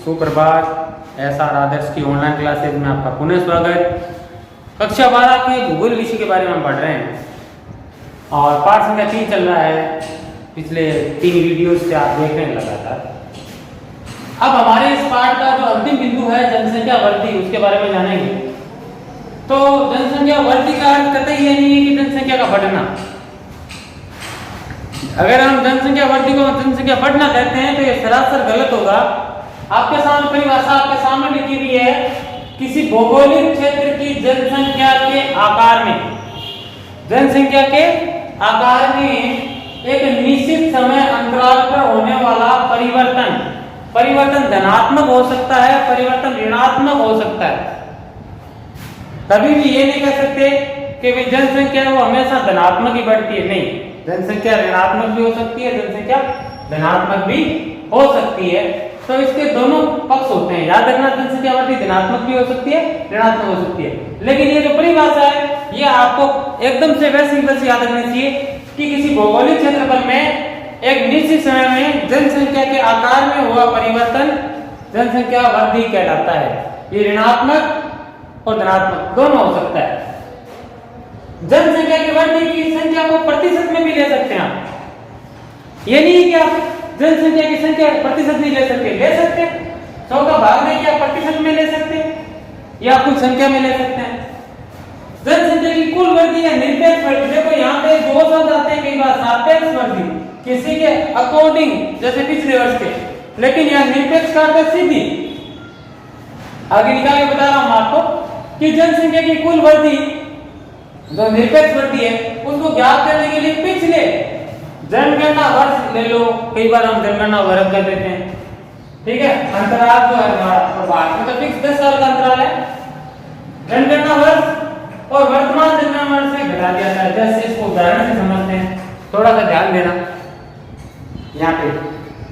सुप्रभात। एसआर आदर्श की online classes में आपका पुनः स्वागत। कक्षा 12 के भूगोल विषय के बारे में हम पढ़ रहे हैं और पाठ संख्या 3 चल रहा है। पिछले 3 वीडियोस से आप देख रहे हैं लगातार। अब हमारे इस पाठ का जो अंतिम बिंदु है जनसंख्या वृद्धि, उसके बारे में जानेंगे। तो जनसंख्या वृद्धि का अर्थ कतई ये नहीं है कि जनसंख्या का बढ़ना। अगर हम जनसंख्या वृद्धि को जनसंख्या बढ़ना कहते हैं तो ये सरासर गलत होगा। आपके सामने परिभाषा आपके सामने लिखी हुई है, किसी भौगोलिक क्षेत्र की जनसंख्या के आकार में, जनसंख्या के आकार में एक निश्चित समय अंतराल पर होने वाला परिवर्तन धनात्मक हो सकता है, परिवर्तन ऋणात्मक हो सकता है। कभी भी ये नहीं कह सकते कि वे जनसंख्या वो हमेशा धनात्मक ही बढ़ती है, नहीं, जनसंख्या ऋणात्मक भी हो सकती है, जनसंख्या धनात्मक भी हो सकती है। तो इसके दोनों पक्ष होते हैं, याद रखना। जनसंख्या वृद्धि धनात्मक भी हो सकती है, ऋणात्मक हो सकती है। लेकिन ये जो परिभाषा है ये आपको एकदम से वैसे याद रखनी चाहिए कि किसी भौगोलिक क्षेत्रफल में एक निश्चित समय में जनसंख्या के आकार में हुआ परिवर्तन जनसंख्या वृद्धि कहलाता है। ये ऋणात्मक और धनात्मक दोनों हो सकता है। जनसंख्या की वृद्धि की संख्या को प्रतिशत में भी ले सकते हैं आप। ये नहीं कि आप जनसंख्या की संख्या प्रतिशत नहीं ले सकते, 100 का भाग देके आप प्रतिशत में ले सकते हैं या कुल संख्या में ले सकते हैं। जनसंख्या की कुल वृद्धि या निरपेक्ष वृद्धि, देखो यहाँ पे दो शब्द आते हैं कई बार, सापेक्ष वृद्धि किसी के अकॉर्डिंग, जैसे पिछले वर्ष के, लेकिन यहाँ निरपेक्ष का अर्थ सीधी। आगे निकाल के बता रहा हूं आपको कि जनसंख्या की कुल वृद्धि जो निरपेक्ष वृद्धि है उसको ज्ञात करने के लिए पिछले जनगणना वर्ष ले लो। कई बार हम जनगणना वर्ष कर देते हैं, ठीक है। अंतराल जो है हमारा भारत में तो फिक्स 10 साल का अंतराल है। जनगणना वर्ष और वर्तमान जनगणना वर्ष से घटा दिया जाता है। जैसे इसको उदाहरण से समझते हैं, थोड़ा सा ध्यान देना। यहाँ पे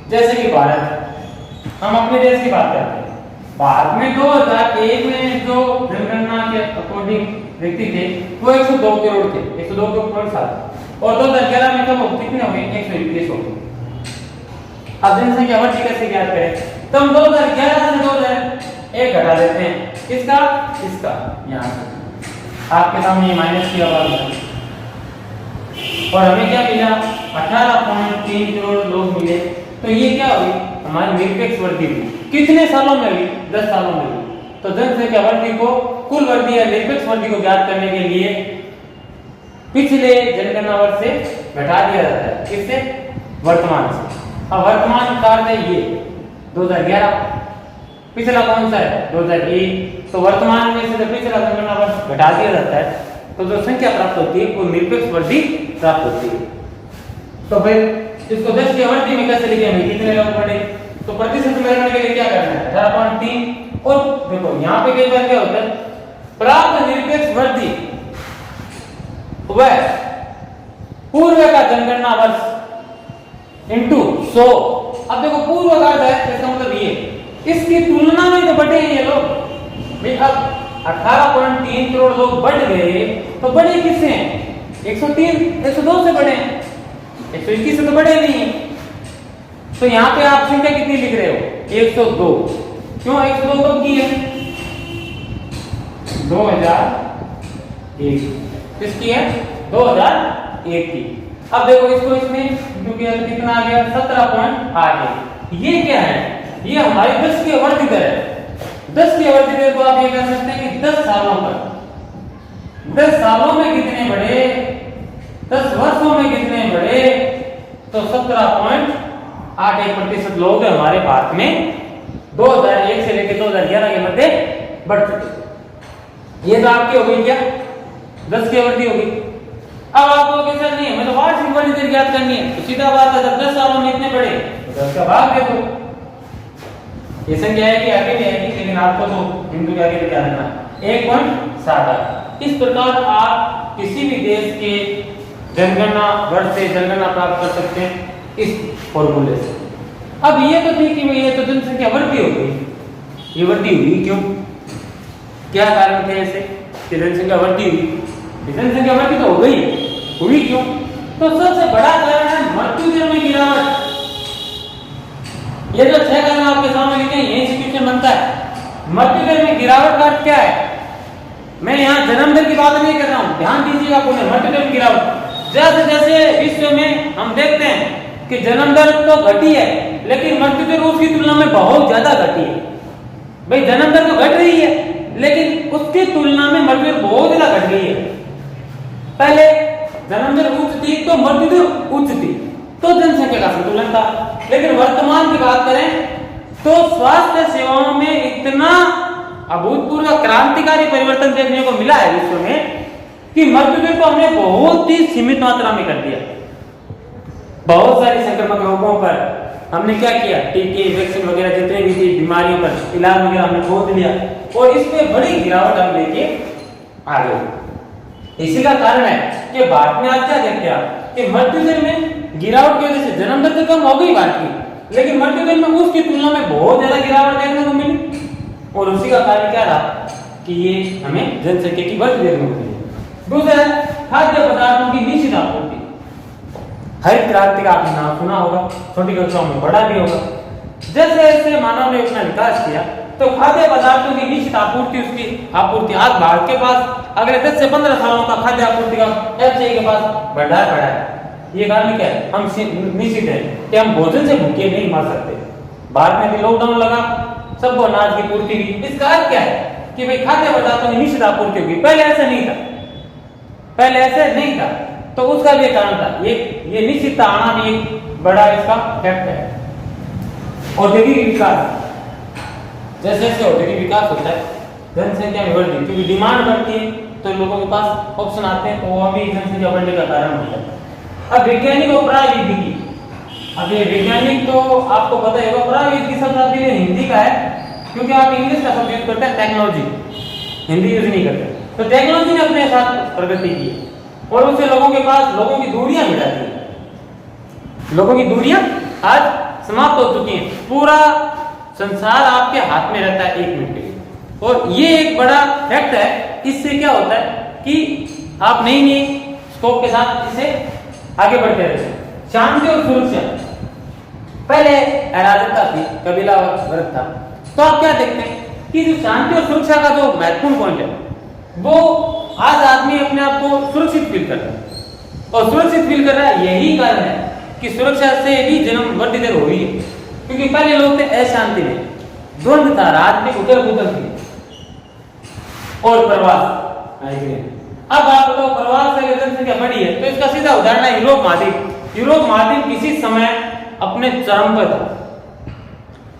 जैसे कि भारत, हम अपने देश की बात करते हैं। भारत में 2001 में जो जनगणना के अकॉर्डिंग व्यक्ति थे वो 102 करोड़ थे, 102 करोड़ साल। और 2011 में तो वो कितने हुए, 121 हो गए। अब जनसंख्या वृद्धि कैसे ज्ञात करें? तो हम 2011 से 2001 घटा देते हैं, इसका यहाँ से आपके सामने माइनस की आवाज है और हमें क्या मिला, 18.3 करोड़ लोग मिले। तो ये क्या हुई, हमारी निरपेक्ष वृद्धि हुई। कितने सालों में हुई? 10 सालों में हुई। तो जनसंख्या वृद्धि को, कुल वृद्धि या निरपेक्ष वृद्धि को ज्ञात करने के लिए पिछले जनगणना वर्ष से घटा दिया जाता है। किससे? वर्तमान से। अब वर्तमान का अर्थ है ये 2011, पिछला कौन सा है? 2001। तो वर्तमान में से पिछला जनगणना वर्ष घटा दिया जाता है तो जो संख्या प्राप्त होती है वो निरपेक्ष वृद्धि प्राप्त होती है। तो फिर इसको 10 की वृद्धि में कैसे लिखेंगे, कितने लोग बढ़े? तो प्रतिशत में करने के लिए क्या करना है, 18.3। और देखो यहाँ पे कई बार क्या होता है, प्राप्त निरपेक्ष वृद्धि वह पूर्व का जनगणना वर्ष इंटू 100। अब देखो पूर्व का अर्थ है, इसका मतलब ये इसकी तुलना में तो बढ़े ये लोग भाई। अब 18.3 करोड़ लोग बढ़ गए तो बढ़े किससे हैं? 103, 102 से बढ़े हैं, 121 से तो बढ़े नहीं। तो यहाँ पे आप संख्या कितनी लिख रहे हो? 102। क्यों 102 कब की है? 2001 किसकी है? 2001 की। अब देखो इसको इसमें क्योंकि कितना आ गया, 17.8। ये क्या है? ये हमारी 10 की आवर्ती दर है। 10 की आवर्ती दर को आप ये कह सकते हैं कि 10 सालों पर, 10 सालों में कितने बढ़े, 10 वर्षों में कितने बढ़े? तो 17.81% लोग हमारे भारत में 2001 से लेकर 2011 के मध्य बढ़ चुके। ये तो आपकी हो गई क्या, 10 की आवृत्ति होगी। अब आपको कैसा नहीं है, मतलब वार्षिक वृद्धि दर ज्ञात करनी है तो सीधा बात है, जब 10 सालों में इतने बढ़े तो 10 का भाग दे दो। ये संख्या है कि आगे नहीं आएगी, लेकिन आपको तो बिंदु के आगे क्या रखना, 1.7। इस प्रकार आप किसी भी देश के जनगणना वर्ष से जनगणना प्राप्त कर सकते हैं इस फॉर्मूले से। अब ये तो ठीक है, ये तो जनसंख्या वृद्धि हो गई। ये वृद्धि हुई क्यों, क्या कारण थे ऐसे कि जनसंख्या वृद्धि हुई? जनसंख्या वृद्धि तो हो गई, हुई क्यों? तो सबसे बड़ा कारण है मृत्यु दर में गिरावट। ये जो 6 कारण आपके सामने लिखे हैं यही से मृत्यु दर में गिरावट का अर्थ क्या है? मैं यहाँ जन्म दर की बात नहीं कर रहा हूँ, ध्यान दीजिएगा पूरे। मृत्यु दर में गिरावट, जैसे जैसे विश्व में हम देखते हैं कि जन्म दर तो घटी है, लेकिन मृत्यु दर उसकी तुलना में बहुत ज्यादा घटी है। भाई जन्म दर तो घट रही है, लेकिन उसकी तुलना में मृत्यु दर बहुत ज्यादा घट रही है। पहले जन्म दर उच्च थी तो मृत्यु दर उच्च थी, तो जनसंख्या का संतुलन था। लेकिन वर्तमान की बात करें तो स्वास्थ्य सेवाओं में इतना अभूतपूर्व क्रांतिकारी परिवर्तन देखने को मिला है विश्व में कि मृत्यु दर को हमने बहुत ही सीमित मात्रा में कर दिया। बहुत सारी संक्रामक रोगों पर हमने क्या किया, टीके वैक्सीन वगैरह जितने भी थी बीमारियों पर इलाज वगैरह हमने खोज लिया और इसमें बड़ी गिरावट हम लेके आ गए। इसी का कारण है कि भारत में आज क्या देखते हैं कि मृत्यु दर में गिरावट की वजह से जन्म दर तो कम हो गई भारत की, लेकिन मृत्यु दर में उसकी तुलना में बहुत ज्यादा गिरावट देखने को मिली। और उसी का कारण क्या रहा कि ये हमें जनसंख्या की बढ़ती देखने को मिली। दूसरा है खाद्य पदार्थों की निश्चित आपूर्ति। हरित क्रांति का आपने नाम सुना होगा, छोटी कक्षाओं में पढ़ा भी होगा। जैसे जैसे मानव ने अपना विकास किया तो खाद्य पदार्थों की निश्चित आपूर्ति, उसकी आपूर्ति आज भारत के पास अगले 10 से 15 सालों का खाद्य आपूर्ति का एफसीआई के पास बढ़ा है। ये कारण क्या है? हम निश्चित है कि हम भोजन से भूखे नहीं मर सकते। भारत में भी लॉकडाउन लगा, सबको अनाज की पूर्ति हुई। इसका अर्थ क्या है कि भाई खाद्य पदार्थों की निश्चित आपूर्ति होगी। पहले ऐसा नहीं था, पहले ऐसे नहीं था, तो उसका भी कारण था ये निश्चितता आना भी एक बड़ा इसका फैक्ट है। औद्योगिक विकास, जैसे जैसे औद्योगिक विकास होता है जनसंख्या में बढ़ती है, क्योंकि डिमांड बढ़ती है तो लोगों के पास ऑप्शन आते हैं, तो वो भी जनसंख्या बढ़ने का कारण होता है। अब वैज्ञानिक और प्राविधिकी, अब ये वैज्ञानिक तो आपको पता है, प्राविधिकी शब्द आपके लिए हिंदी का है क्योंकि आप इंग्लिश का शब्द यूज करते हैं टेक्नोलॉजी, हिंदी यूज नहीं करते। तो टेक्नोलॉजी ने अपने साथ प्रगति की और उससे लोगों के पास लोगों की दूरियां मिटा दी। लोगों की दूरियां आज समाप्त हो चुकी हैं, पूरा संसार आपके हाथ में रहता है 1 मिनट के लिए। और ये एक बड़ा फैक्ट है। इससे क्या होता है कि आप नई नई स्कोप के साथ इसे आगे बढ़ते रहते हैं। शांति और सुरक्षा, पहले अराजकता थी, कबीला वर्ग था, तो आप क्या देखते हैं कि जो शांति और सुरक्षा का जो महत्वपूर्ण पॉइंट है वो आज आदमी अपने आप को सुरक्षित फील कर रहा है। और सुरक्षित फील कर रहा है, यही कारण है कि सुरक्षा से भी जन्म बढ़ती देर हुई है। क्योंकि पहले लोग थे अशांति में, द्वंद्व था, रात में उथल पुथल थी और प्रवास। अब आप बताओ प्रवास से जनसंख्या बढ़ी है तो इसका सीधा उदाहरण है यूरोप महाद्वीप। यूरोप महाद्वीप किसी समय अपने चरम पर था,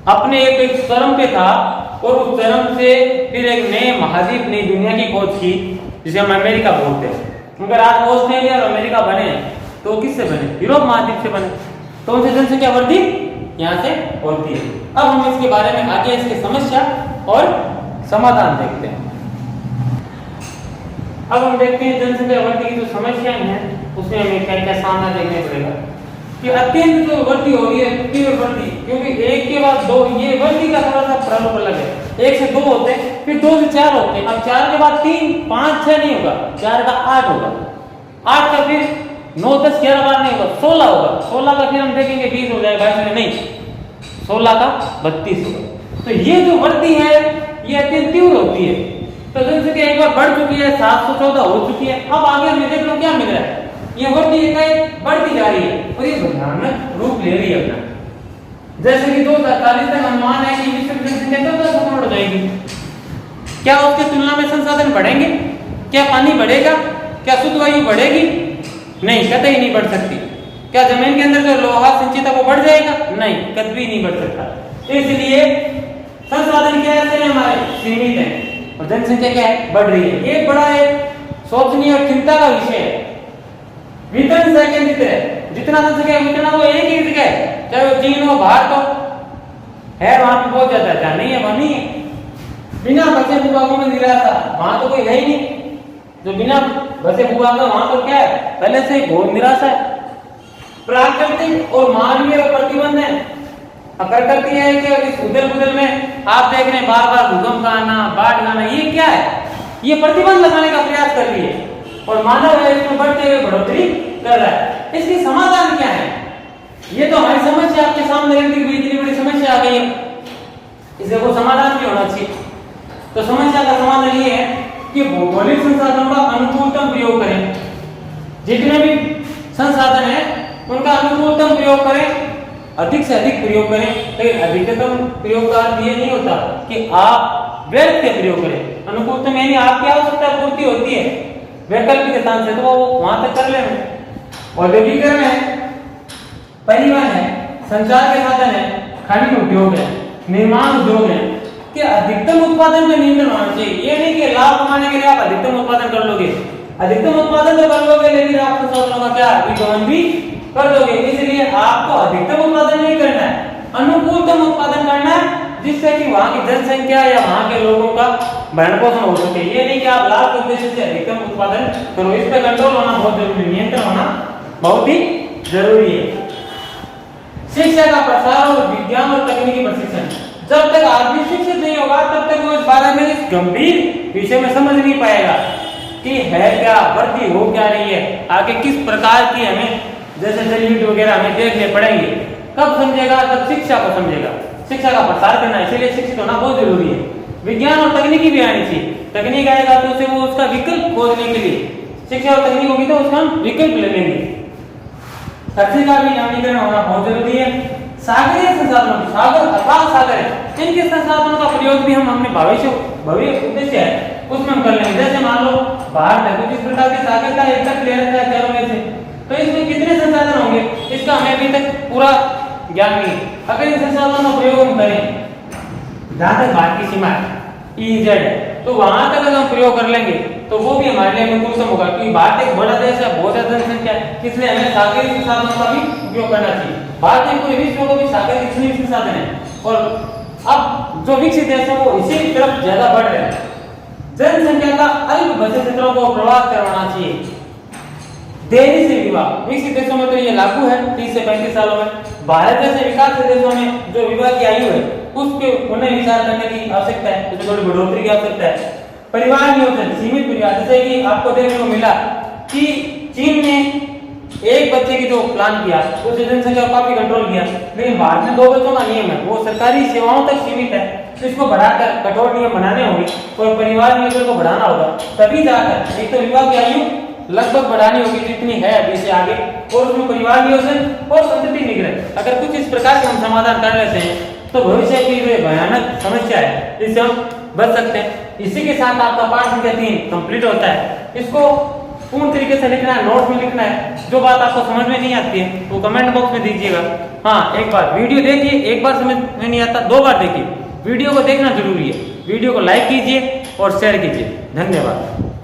अपने एक चरम पे था और उस चरम से फिर एक नए महाद्वीप, नई दुनिया की खोज की जिसे हम अमेरिका बोलते हैं। अगर आज ऑस्ट्रेलिया और अमेरिका बने तो किससे बने? यूरोप महाद्वीप से बने। तो उनसे जनसंख्या बढ़ती, यहाँ से होती है। अब हम इसके बारे में आगे इसकी समस्या और समाधान देखते हैं। अब हम देखते हैं जनसंख्या वृद्धि की जो समस्याएं हैं उसमें हमें क्या क्या सामना देखने पड़ेगा कि अत्यंत जो वृद्धि हो रही है, तीव्र वृद्धि, क्योंकि एक के बाद दो, ये वृद्धि का थोड़ा सा प्रभाव अलग है। 1 से 2 होते हैं, फिर 2 से 4 होते हैं, अब 4 के बाद 3, 5, 6 नहीं होगा, 4 का 8 होगा, 8 का फिर 9, 10, 11 बार नहीं होगा, 16 होगा, 16 का फिर हम देखेंगे 20 हो जाएगा, 22 नहीं, 16 का 32 होगा। तो ये जो वृद्धि है ये अत्यंत तीव्र होती है। तो जनसंख्या एक बार बढ़ चुकी है, 714 हो चुकी है, अब आगे हमें देख लो क्या मिल रहा है, ये वृद्धि एकाएक बढ़ती जा रही है और ये भयानक रूप ले रही है अपना। जैसे कि 2040 तक अनुमान है कि विश्व की जनसंख्या 14 करोड़ हो जाएगी। क्या उसकी तुलना में संसाधन बढ़ेंगे? क्या पानी बढ़ेगा? क्या शुद्ध वायु बढ़ेगी? नहीं, कतई नहीं बढ़ सकती। क्या जमीन के अंदर जो लोहा संचित है वो बढ़ जाएगा? नहीं, कभी नहीं बढ़ सकता। इसलिए संसाधन क्या है हमारे सीमित है और जनसंख्या क्या है? बढ़ रही है। ये बड़ा एक सोचनीय और चिंता का विषय है। वितरण सेकंड जितना जनसंख्या उतना वो एक ही जगह है, चाहे वो चीन हो, भारत हो, है वहां पे बहुत ज्यादा, जहां नहीं है वहां नहीं है। बिना बसे भूभागों में निराशा, वहां तो कोई है ही नहीं। जो बिना बसे भूभाग है वहां तो क्या है? पहले से घोर निराशा है। प्राकृतिक और मानवीय प्रतिबंध है। प्रकृति है कि इस उदल पुदल में आप देख रहे हैं बार बार भूकंप का आना, बाढ़ का आना, ये क्या है? ये प्रतिबंध लगाने का प्रयास कर रही है और मानव है इसमें बढ़ते हुए बढ़ोतरी कर रहा है। इसकी समाधान क्या है? ये तो हमारी समस्या आपके सामने रखती हुई इतनी बड़ी समस्या आ गई है, इसका कोई समाधान भी होना चाहिए। तो समस्या का समाधान ये है कि भौगोलिक संसाधनों का अनुकूलतम प्रयोग करें। जितने भी संसाधन है उनका अनुकूलतम प्रयोग करें, अधिक से अधिक प्रयोग करें। लेकिन अधिकतम प्रयोग का अर्थ ये नहीं होता कि आप व्यर्थ के प्रयोग करें। अनुकूलतम यानी आपकी आवश्यकता पूर्ति होती है, वैकल्पिक स्थान से तो वो वहां तक कर लें। औद्योगिकरण है, परिवहन है, संचार के साधन है, खनिज उद्योग है, निर्माण उद्योग है कि अधिकतम उत्पादन में नियंत्रण होना चाहिए। ये नहीं कि लाभ कमाने के लिए आप अधिकतम उत्पादन कर लोगे, अधिकतम उत्पादन तो कर लोगे लेकिन आप संसाधनों का क्या वितरण भी कर दोगे। इसलिए आपको अधिकतम उत्पादन नहीं करना है, अनुकूलतम उत्पादन करना है, जिससे कि वहां की जनसंख्या या वहां के लोगों का भरण पोषण हो सके। ये नहीं कि आप लाभ के उद्देश्य से अधिकतम उत्पादन करो। इस पर कंट्रोल होना बहुत जरूरी है, नियंत्रण होना बहुत ही जरूरी है। शिक्षा का प्रसार और विज्ञान और तकनीकी प्रशिक्षण, जब तक आदमी शिक्षित नहीं होगा तब तक वो इस बारे में इस गंभीर विषय में समझ नहीं पाएगा कि है क्या, भर्ती हो क्या रही है, आगे किस प्रकार की हमें जैसे जलयुद्ध वगैरह हमें देखने पड़ेंगे। कब समझेगा? जब शिक्षा को समझेगा। शिक्षा का प्रसार करना है, इसलिए शिक्षित होना बहुत जरूरी है। विज्ञान और तकनीकी भी आनी चाहिए। तकनीक आएगा तो उसे वो उसका विकल्प खोजने के लिए, शिक्षा और तकनीक होगी तो उसका हम विकल्प ले लेंगे। तथ्य का भी नामीकरण होना बहुत जरूरी है। सागरीय संसाधनों, सागर अथवा सागर है, इनके संसाधनों का प्रयोग भी हम अपने भविष्य उद्देश्य है उसमें हम कर लेंगे। जैसे मान लो भारत है, तो किस प्रकार के सागर का एक तक ले रखा है चारों में से, तो इसमें कितने संसाधन होंगे इसका हमें अभी तक पूरा ज्ञान नहीं है। अगर इन संसाधनों का प्रयोग हम करें, जहां तक भारत की सीमा है EEZ है, तो वहां तक अगर हम प्रयोग कर लेंगे तो वो भी हमारे लिए अनुकूल होगा, क्योंकि भारत एक बड़ा देश है, बहुत ज्यादा जनसंख्या है, इसलिए हमें सागरीय संसाधनों का भी उपयोग करना चाहिए। भारत में पूरे विश्व को भी सागरीय संसाधन है और अब जो विकसित देश है वो इसी की तरफ ज्यादा बढ़ रहे हैं। जनसंख्या का अल्प बचे क्षेत्रों को प्रवास करवाना चाहिए। देरी से विवाह, विकसित देशों में तो ये लागू है 30 से 35 सालों में। भारत जैसे विकासशील देशों में जो विवाह की आयु है उसके उन्हें विचार करने की आवश्यकता है, तो थोड़ी बढ़ोतरी की आवश्यकता है। परिवार नियोजन, सीमित परिवार, जैसे कि आपको देखने को मिला कि चीन ने एक बच्चे की जो प्लान किया तो जनसंख्या काफी कंट्रोल किया, लेकिन भारत में 2 बच्चों का नियम है, वो सरकारी सेवाओं तक सीमित है। तो इसको बढ़ाकर कठोर नियम बनाने होंगे और परिवार नियोजन को बढ़ाना होगा, तभी जाकर एक तो विवाह की आयु लगभग बढ़ानी होगी जितनी है अभी से आगे, और उसमें परिवार नियोजन और संतति निग्रह। अगर कुछ इस प्रकार के हम समाधान कर लेते हैं तो भविष्य की जो भयानक समस्या है इससे हम बच सकते हैं। इसी के साथ आपका पाठ संख्या 3 कंप्लीट होता है। इसको पूर्ण तरीके से लिखना है, नोट में लिखना है। जो बात आपको समझ में नहीं आती है वो कमेंट बॉक्स में दीजिएगा। हाँ, एक बार वीडियो देखिए, एक बार समझ में नहीं आता 2 बार देखिए। वीडियो को देखना जरूरी है। वीडियो को लाइक कीजिए और शेयर कीजिए। धन्यवाद।